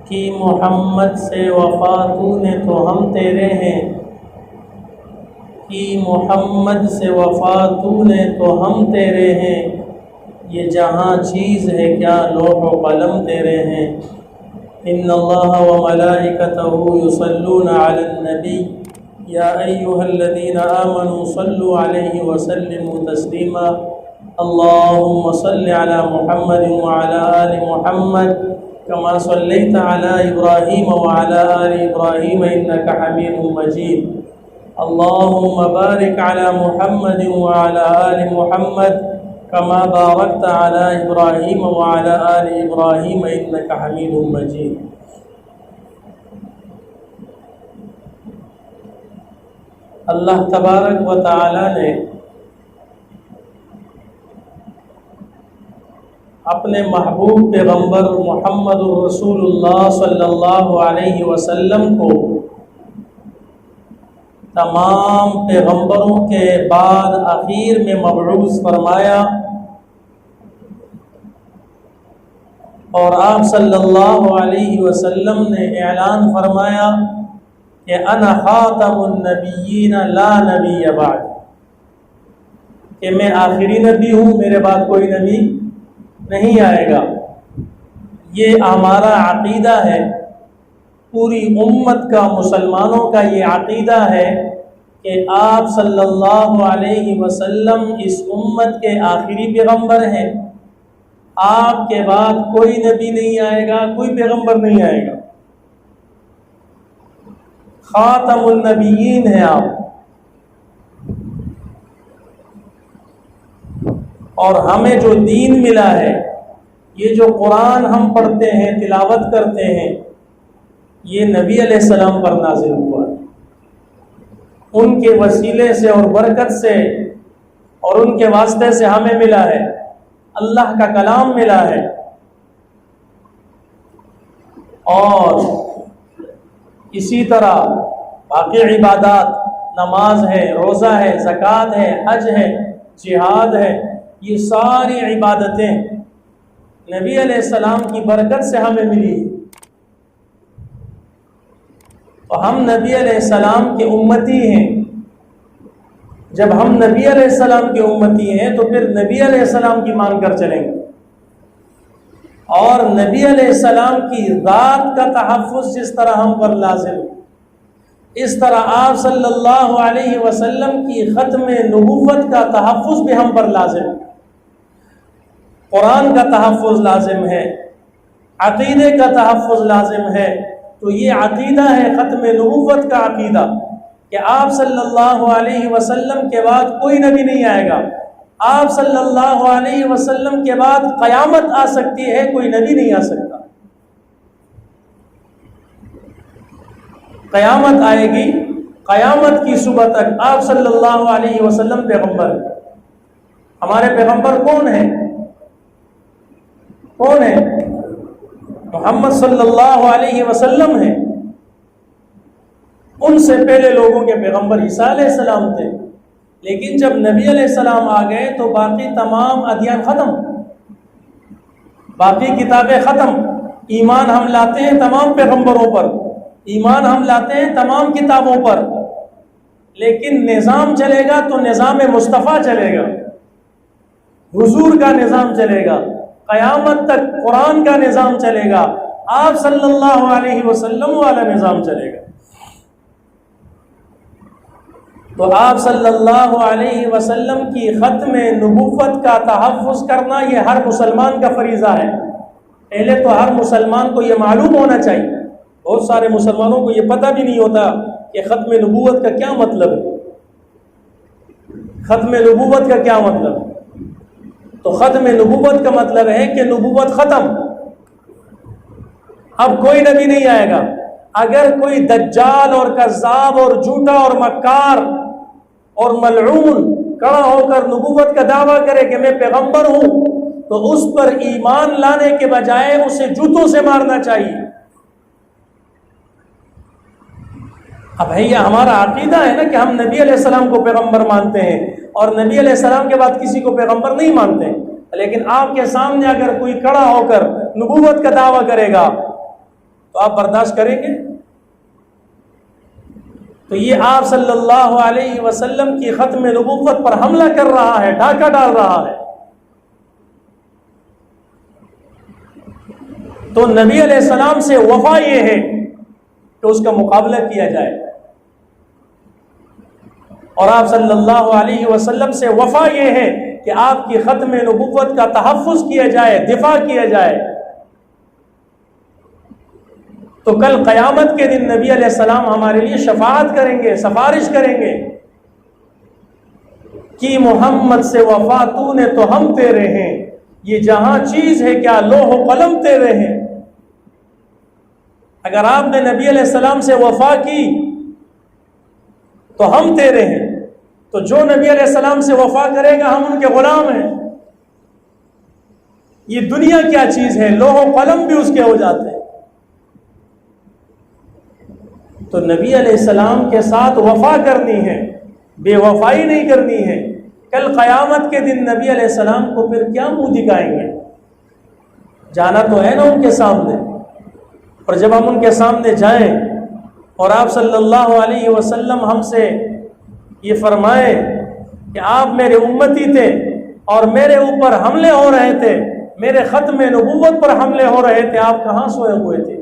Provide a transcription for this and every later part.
کی محمد سے وفا تو نے تو ہم تیرے ہیں، کی محمد سے وفا تو نے تو ہم تیرے ہیں، یہ جہاں چیز ہے کیا لوح و قلم تیرے ہیں۔ ان اللہ وملائکتہ یصلون علی النبی یا ایھا الذین آمنوا صلوا علیہ وسلموا تسلیما۔ اللهم صل علی محمد وعلى آل محمد كما صليت على إبراهيم وعلى آل إبراهيم إنك حميد مجيد۔ اللهم بارك على محمد وعلى آل محمد كما باركت على إبراهيم وعلى آل إبراهيم إنك حميد مجيد۔ اللہ تبارک و تعالی نے اپنے محبوب پیغمبر محمد الرسول اللہ صلی اللہ علیہ وسلم کو تمام پیغمبروں کے بعد اخیر میں مبعوث فرمایا، اور آپ صلی اللہ علیہ وسلم نے اعلان فرمایا کہ انا خاتم النبیین لا نبی بعد، کہ میں آخری نبی ہوں، میرے بعد کوئی نبی نہیں آئے گا۔ یہ ہمارا عقیدہ ہے، پوری امت کا، مسلمانوں کا یہ عقیدہ ہے کہ آپ صلی اللہ علیہ وسلم اس امت کے آخری پیغمبر ہیں۔ آپ کے بعد کوئی نبی نہیں آئے گا، کوئی پیغمبر نہیں آئے گا، خاتم النبیین ہیں آپ۔ اور ہمیں جو دین ملا ہے، یہ جو قرآن ہم پڑھتے ہیں، تلاوت کرتے ہیں، یہ نبی علیہ السلام پر نازل ہوا، ان کے وسیلے سے اور برکت سے اور ان کے واسطے سے ہمیں ملا ہے، اللہ کا کلام ملا ہے۔ اور اسی طرح باقی عبادات، نماز ہے، روزہ ہے، زکوٰۃ ہے، حج ہے، جہاد ہے، یہ ساری عبادتیں نبی علیہ السلام کی برکت سے ہمیں ملی۔ تو ہم نبی علیہ السلام کے امتی ہیں۔ جب ہم نبی علیہ السلام کے امتی ہیں تو پھر نبی علیہ السلام کی مان کر چلیں گے، اور نبی علیہ السلام کی ذات کا تحفظ جس طرح ہم پر لازم ہے، اس طرح آپ صلی اللہ علیہ وسلم کی ختم نبوت کا تحفظ بھی ہم پر لازم ہے۔ قرآن کا تحفظ لازم ہے، عقیدے کا تحفظ لازم ہے۔ تو یہ عقیدہ ہے ختم نبوت کا عقیدہ، کہ آپ صلی اللہ علیہ وسلم کے بعد کوئی نبی نہیں آئے گا، آپ صلی اللہ علیہ وسلم کے بعد قیامت آ سکتی ہے، کوئی نبی نہیں آ سکتا۔ قیامت آئے گی، قیامت کی صبح تک آپ صلی اللہ علیہ وسلم پیغمبر ہیں۔ ہمارے پیغمبر کون ہیں؟ کون ہے؟ محمد صلی اللہ علیہ وسلم ہیں۔ ان سے پہلے لوگوں کے پیغمبر عیسیٰ علیہ السلام تھے، لیکن جب نبی علیہ السلام آ گئے تو باقی تمام ادیان ختم، باقی کتابیں ختم۔ ایمان ہم لاتے ہیں تمام پیغمبروں پر، ایمان ہم لاتے ہیں تمام کتابوں پر، لیکن نظام چلے گا تو نظام مصطفیٰ چلے گا، حضور کا نظام چلے گا، قیامت تک قرآن کا نظام چلے گا، آپ صلی اللہ علیہ وسلم والا نظام چلے گا۔ تو آپ صلی اللہ علیہ وسلم کی ختم نبوت کا تحفظ کرنا یہ ہر مسلمان کا فریضہ ہے۔ پہلے تو ہر مسلمان کو یہ معلوم ہونا چاہیے، بہت سارے مسلمانوں کو یہ پتہ بھی نہیں ہوتا کہ ختم نبوت کا کیا مطلب ہے، ختم نبوت کا کیا مطلب ہے۔ تو ختم نبوت کا مطلب ہے کہ نبوت ختم، اب کوئی نبی نہیں آئے گا۔ اگر کوئی دجال اور کذاب اور جھوٹا اور مکار اور ملعون کھڑا ہو کر نبوت کا دعویٰ کرے کہ میں پیغمبر ہوں، تو اس پر ایمان لانے کے بجائے اسے جوتوں سے مارنا چاہیے۔ اب بھیا ہمارا عقیدہ ہے نا کہ ہم نبی علیہ السلام کو پیغمبر مانتے ہیں، اور نبی علیہ السلام کے بعد کسی کو پیغمبر نہیں مانتے ہیں، لیکن آپ کے سامنے اگر کوئی کھڑا ہو کر نبوت کا دعویٰ کرے گا تو آپ برداشت کریں گے؟ تو یہ آپ صلی اللہ علیہ وسلم کی ختم نبوت پر حملہ کر رہا ہے، ڈاکہ ڈال رہا ہے۔ تو نبی علیہ السلام سے وفا یہ ہے کہ اس کا مقابلہ کیا جائے، اور آپ صلی اللہ علیہ وسلم سے وفا یہ ہے کہ آپ کی ختم نبوت کا تحفظ کیا جائے، دفاع کیا جائے۔ تو کل قیامت کے دن نبی علیہ السلام ہمارے لیے شفاعت کریں گے، سفارش کریں گے کہ محمد سے وفا تو نے تو ہم تیرے ہیں، یہ جہاں چیز ہے کیا لوح و قلم تیرے ہیں۔ اگر آپ نے نبی علیہ السلام سے وفا کی تو ہم تیرے ہیں، تو جو نبی علیہ السلام سے وفا کرے گا ہم ان کے غلام ہیں۔ یہ دنیا کیا چیز ہے، لوح و قلم بھی اس کے ہو جاتے ہیں۔ تو نبی علیہ السلام کے ساتھ وفا کرنی ہے، بے وفائی نہیں کرنی ہے۔ کل قیامت کے دن نبی علیہ السلام کو پھر کیا منہ دکھائیں گے؟ جانا تو ہے نا ان کے سامنے، اور جب ہم ان کے سامنے جائیں اور آپ صلی اللہ علیہ وسلم ہم سے یہ فرمائے کہ آپ میرے امتی تھے اور میرے اوپر حملے ہو رہے تھے، میرے ختم نبوت پر حملے ہو رہے تھے، آپ کہاں سوئے ہوئے تھے؟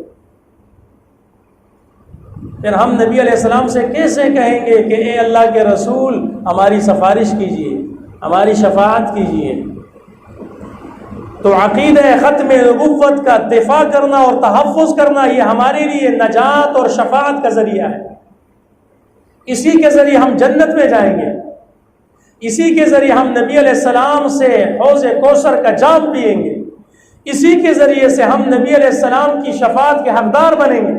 پھر ہم نبی علیہ السلام سے کیسے کہیں گے کہ اے اللہ کے رسول ہماری سفارش کیجئے، ہماری شفاعت کیجئے؟ تو عقیدہ ختم نبوت کا دفاع کرنا اور تحفظ کرنا یہ ہمارے لیے نجات اور شفاعت کا ذریعہ ہے۔ اسی کے ذریعے ہم جنت میں جائیں گے، اسی کے ذریعے ہم نبی علیہ السلام سے حوض کوثر کا جام پئیں گے، اسی کے ذریعے سے ہم نبی علیہ السلام کی شفاعت کے حقدار بنیں گے۔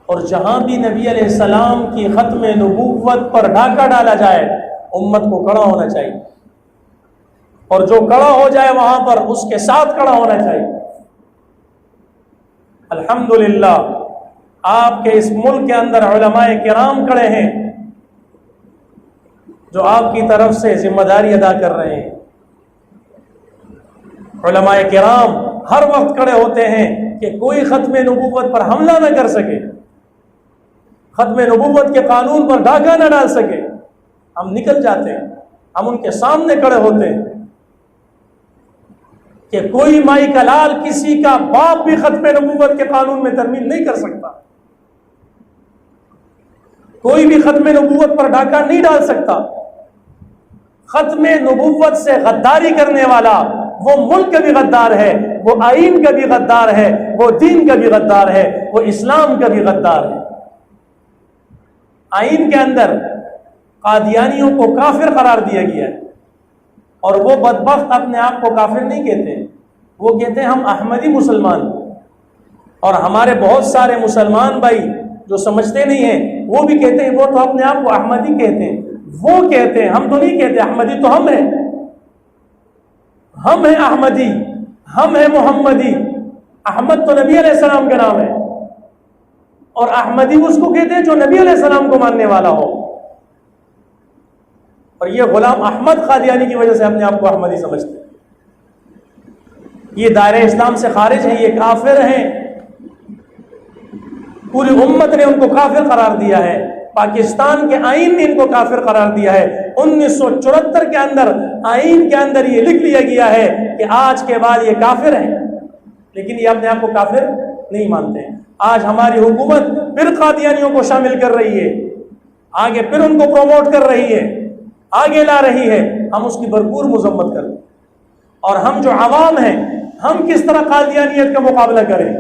اور جہاں بھی نبی علیہ السلام کی ختم نبوت پر ڈاکہ ڈالا جائے امت کو کھڑا ہونا چاہیے، اور جو کھڑا ہو جائے وہاں پر اس کے ساتھ کھڑا ہونا چاہیے۔ الحمدللہ آپ کے اس ملک کے اندر علماء کرام کھڑے ہیں جو آپ کی طرف سے ذمہ داری ادا کر رہے ہیں۔ علماء کرام ہر وقت کھڑے ہوتے ہیں کہ کوئی ختم نبوت پر حملہ نہ کر سکے، ختم نبوت کے قانون پر ڈاکہ نہ ڈال سکے۔ ہم نکل جاتے ہیں، ہم ان کے سامنے کھڑے ہوتے ہیں کہ کوئی مائی کا لال، کسی کا باپ بھی ختم نبوت کے قانون میں ترمیم نہیں کر سکتا، کوئی بھی ختم نبوت پر ڈاکہ نہیں ڈال سکتا۔ ختم نبوت سے غداری کرنے والا وہ ملک کا بھی غدار ہے، وہ آئین کا بھی غدار ہے، وہ دین کا بھی غدار ہے، وہ اسلام کا بھی غدار ہے۔ آئین کے اندر قادیانیوں کو کافر قرار دیا گیا ہے، اور وہ بدبخت اپنے آپ کو کافر نہیں کہتے، وہ کہتے ہیں ہم احمدی مسلمان۔ اور ہمارے بہت سارے مسلمان بھائی جو سمجھتے نہیں ہیں وہ بھی کہتے ہیں وہ تو اپنے آپ کو احمدی کہتے ہیں، وہ کہتے ہیں ہم تو نہیں کہتے، احمدی تو ہم ہیں، ہم ہیں احمدی، ہم ہیں محمدی۔ احمد تو نبی علیہ السلام کا نام ہے، اور احمدی اس کو کہتے ہیں جو نبی علیہ السلام کو ماننے والا ہو۔ اور یہ غلام احمد قادیانی کی وجہ سے اپنے آپ کو احمدی سمجھتے ہیں، یہ دائرہ اسلام سے خارج ہیں، یہ کافر ہیں، پوری امت نے ان کو کافر قرار دیا ہے، پاکستان کے آئین نے ان کو کافر قرار دیا ہے۔ 1974 کے اندر آئین کے اندر یہ لکھ لیا گیا ہے کہ آج کے بعد یہ کافر ہیں، لیکن یہ اپنے آپ کو کافر نہیں مانتے ہیں۔ آج ہماری حکومت پھر قادیانیوں کو شامل کر رہی ہے، آگے پھر ان کو پروموٹ کر رہی ہے، آگے لا رہی ہے، ہم اس کی بھرپور مذمت کریں۔ اور ہم جو عوام ہیں ہم کس طرح قادیانیت کا مقابلہ کریں؟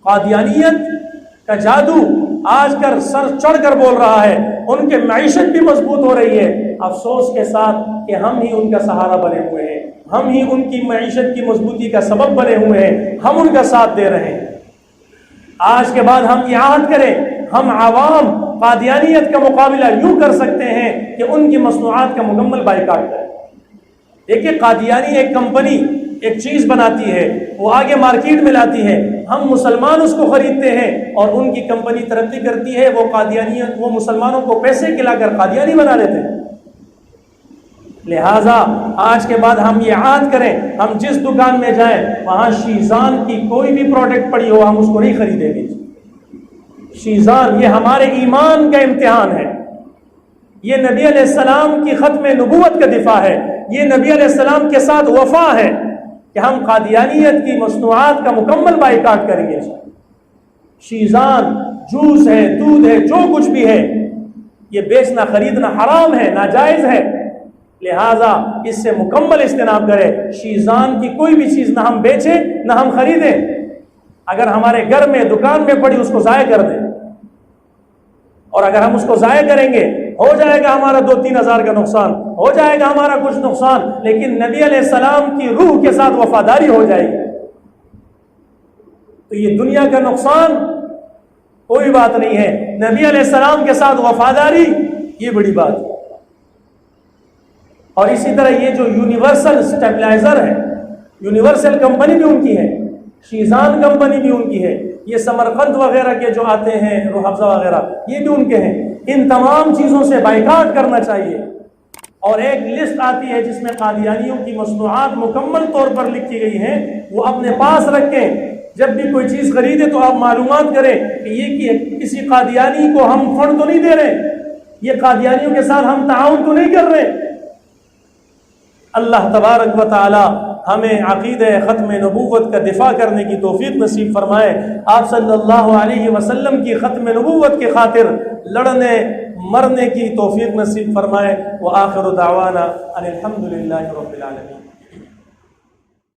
قادیانیت کا جادو آج کر سر چڑھ کر بول رہا ہے، ان کے معیشت بھی مضبوط ہو رہی ہے، افسوس کے ساتھ کہ ہم ہی ان کا سہارا بنے ہوئے ہیں، ہم ہی ان کی معیشت کی مضبوطی کا سبب بنے ہوئے ہیں، ہم ان کا ساتھ دے رہے ہیں۔ آج کے بعد ہم یہ عہد کریں، ہم عوام قادیانیت کا مقابلہ یوں کر سکتے ہیں کہ ان کی مصنوعات کا مکمل بائیکاٹ کریں۔ دیکھیے قادیانی ایک کمپنی ایک چیز بناتی ہے، وہ آگے مارکیٹ میں لاتی ہے، ہم مسلمان اس کو خریدتے ہیں اور ان کی کمپنی ترقی کرتی ہے، وہ قادیانیت وہ مسلمانوں کو پیسے کھلا کر قادیانی بنا لیتے ہیں۔ لہٰذا آج کے بعد ہم یہ عاد کریں، ہم جس دکان میں جائیں وہاں شیزان کی کوئی بھی پروڈکٹ پڑی ہو ہم اس کو نہیں خریدیں گے۔ شیزان یہ ہمارے ایمان کا امتحان ہے، یہ نبی علیہ السلام کی ختم نبوت کا دفاع ہے، یہ نبی علیہ السلام کے ساتھ وفا ہے کہ ہم قادیانیت کی مصنوعات کا مکمل بائیکاٹ کریں گے۔ شیزان جوس ہے، دودھ ہے، جو کچھ بھی ہے یہ بیچنا خریدنا حرام ہے، ناجائز ہے، لہٰذا اس سے مکمل اجتناب کرے۔ شیزان کی کوئی بھی چیز نہ ہم بیچیں نہ ہم خریدیں، اگر ہمارے گھر میں دکان میں پڑی اس کو ضائع کر دیں، اور اگر ہم اس کو ضائع کریں گے ہو جائے گا ہمارا 2-3 ہزار کا نقصان، ہو جائے گا ہمارا کچھ نقصان، لیکن نبی علیہ السلام کی روح کے ساتھ وفاداری ہو جائے گی، تو یہ دنیا کا نقصان کوئی بات نہیں ہے، نبی علیہ السلام کے ساتھ وفاداری یہ بڑی بات ہے۔ اور اسی طرح یہ جو یونیورسل اسٹیبلائزر ہے، یونیورسل کمپنی بھی ان کی ہے، شیزان کمپنی بھی ان کی ہے، یہ سمرقند وغیرہ کے جو آتے ہیں روح افزا وغیرہ یہ بھی ان کے ہیں، ان تمام چیزوں سے بائیکاٹ کرنا چاہیے۔ اور ایک لسٹ آتی ہے جس میں قادیانیوں کی مصنوعات مکمل طور پر لکھی گئی ہیں، وہ اپنے پاس رکھیں، جب بھی کوئی چیز خریدے تو آپ معلومات کریں کہ یہ کسی قادیانی کو ہم فنڈ تو نہیں دے رہے، یہ قادیانیوں کے ساتھ ہم تعاون تو نہیں کر رہے۔ اللہ تبارک و تعالی ہمیں عقیدہ ختم نبوت کا دفاع کرنے کی توفیق نصیب فرمائے، آپ صلی اللہ علیہ وسلم کی ختم نبوت کی خاطر لڑنے مرنے کی توفیق نصیب فرمائے۔ وآخر دعوانا ان الحمد للہ رب العالمین۔